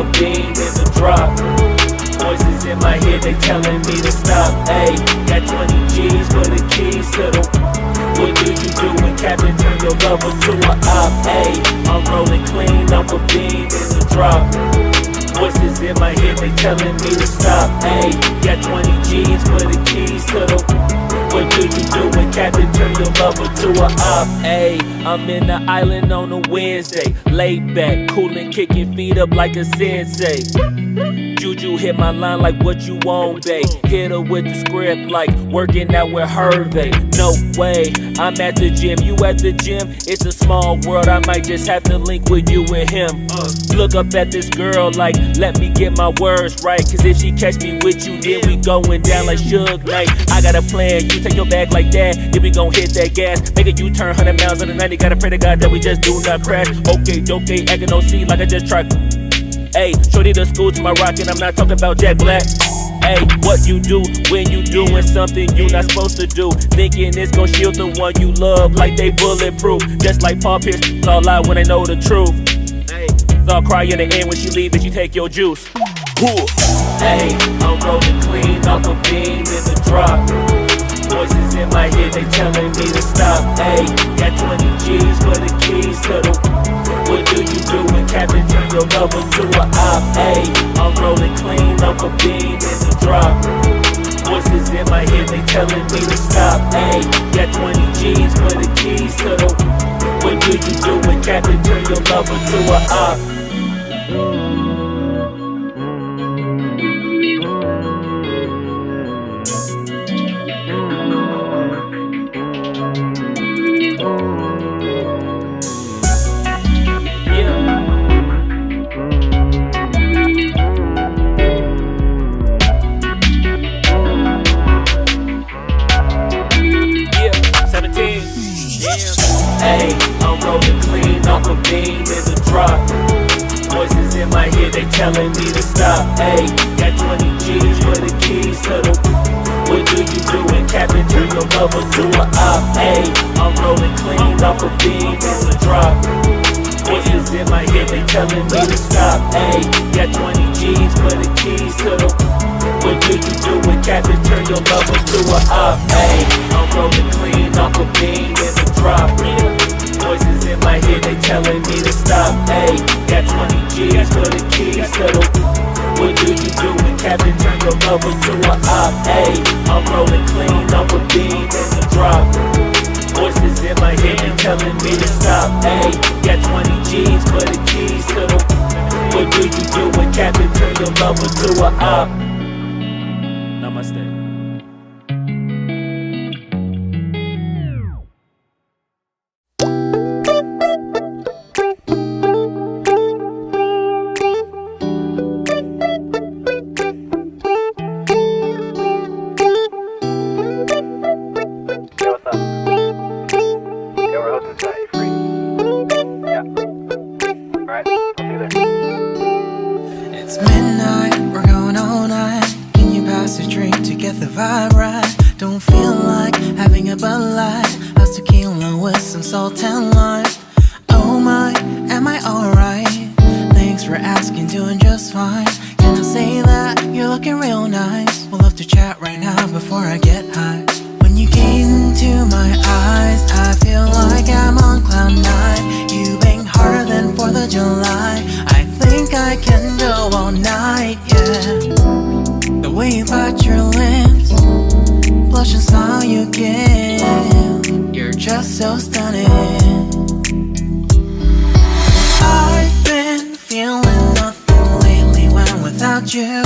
a bean in the drop. Voices in my head, they telling me to stop. Ayy, got 20 G's for the keys to the. What do you do when Captain turn your lover to a op? Ayy, I'm rolling clean off a bean in the drop. Voices in my head, they telling me to stop. Ayy, got 20 G's for the keys to the. What do you do when Captain turn your lover to a op? Ayy, I'm in the island on a Wednesday, laid back, coolin', kicking feet up like a sensei. Juju hit my line like what you want, babe. Hit her with the script like working out with Hervey. No way, I'm at the gym, you at the gym. It's a small world, I might just have to link with you and him. Look up at this girl like, let me get my words right. Cause if she catch me with you, then we going down like Suge Knight. I got a plan, you take your bag like that, then we gon' hit that gas. Make a U-turn 100 miles on the 90, gotta pray to God that we just do not crash. Okay, acting no C like I just tried. Ayy, shorty the school to my rocket, I'm not talking about Jack Black. Ayy, what you do when you doing something you not supposed to do? Thinking it's gon' shield the one you love like they bulletproof. Just like Paul Pierce, it's all lie when they know the truth. Ayy, so I'll cry in the end when she leave and she take your juice. Ayy, I'm rolling clean off a beam in the drop. Voices in my head, they telling me to stop. Ayy, got 20 G's for the keys to the. What do you do when Captain turn your lover to a op? Ayy, I'm rolling clean off a beam in the drop. Voices in my head, they telling me to stop. Ayy, got 20 G's for the keys to the. What do you do when Captain turn your lover to a op? Ayy, I'm rolling clean off a beam in the drop. Voices in my head, they telling me to stop. Ayy, got 20 G's for the keys to the. What do you do when Captain turn your lover to a op? Ayy, I'm rolling clean off a beam in the drop. Voices in my head, they telling me to stop. Ayy, got 20 G's for the keys to the. What do you do when Captain turn your lover to a op? Ayy, I'm rolling clean off a beam in the drop. Voices in my head, they telling me to stop. Ayy, got 20 G's for the keys to the. What do you do when Captain turn your lover to a op? Ayy, I'm rolling clean off a beam in the drop. Voices in my head, they telling me to stop. Ayy, got 20 G's for the keys to the. What do you do when Captain turn your lover to a op? Namaste. You